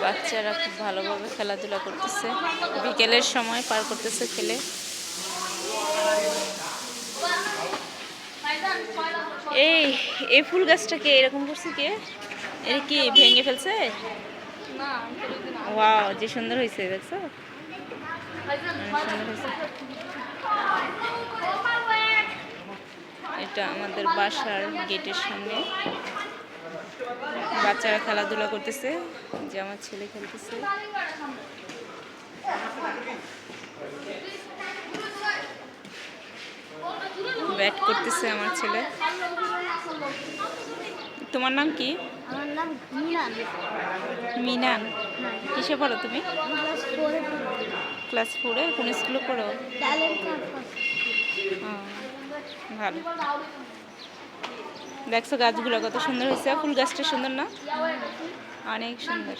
বাচ্চারা খুব ভালোভাবে খেলাধুলা করতেছে, বিকেলের সময় পার করতেছে খেলে। এই এই ফুল গাছটাকে এরকম করছে কে? এটা কি ভেঙে ফেলছে? ওয়াও, যে সুন্দর হয়েছে, দেখছো? সুন্দর হয়েছে। এটা আমাদের বাসার গেটের সামনে বাচ্চারা খেলাধুলা করতেছে, যে আমার ছেলে খেলতেছে। ব্যাট করতেছে আমার ছেলে। তোমার নাম কি? আমার নাম মিনান। মিনান, কিসে পড়ো তুমি? ক্লাস 4-এ? কোন স্কুলে পড়ো? ভালো। দেখছো গাছগুলো কত সুন্দর হয়েছে? ফুল গাছটা সুন্দর না? অনেক সুন্দর।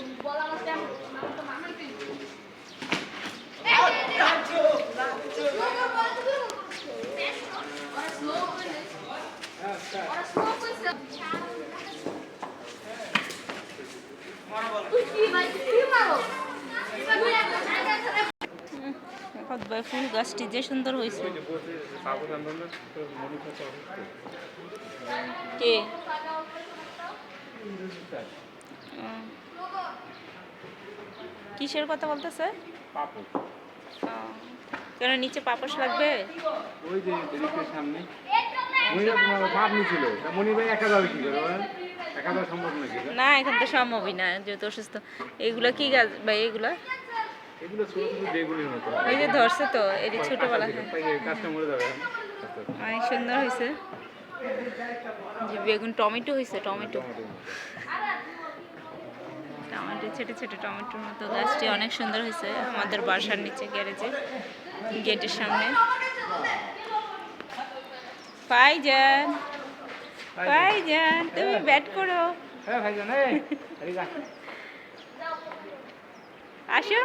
ফুল গাছটি যে সুন্দর হয়েছে। কে? কিসের কথা বলতেছে? কেন নিচে পাপোশ লাগবে? ওই যে সামনে ভাব নিছিল মনি ভাই একা যাবে কি করে? একা যাওয়া সম্ভব নাকি? না, এখন তো সম্ভবই না, যেহেতু অসুস্থ। এগুলো কি গাছ ভাই? এগুলো এগুলো ছোট ছোট বেগুনের মতো। ওই যে ধরছে তো, এই যে ছোটবেলা। গাছটা মরে যাবে। অনেক সুন্দর হয়েছে। যে বেগুন, টমেটো হয়েছে, টমেটো টমেটো ছোট ছোট টমেটোর মতো। গাছটি অনেক সুন্দর হয়েছে আমাদের বাসার নিচে গ্যারেজে গেটের সামনে। ভাইজান, ভাইজান তুমি ব্যাট করো। হ্যাঁ ভাইজান, আসো।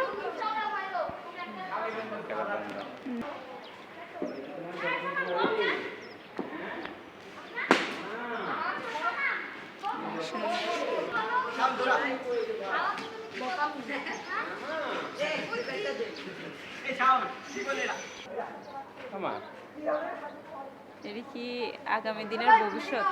এটা কি আগামী দিনের ভবিষ্যৎ?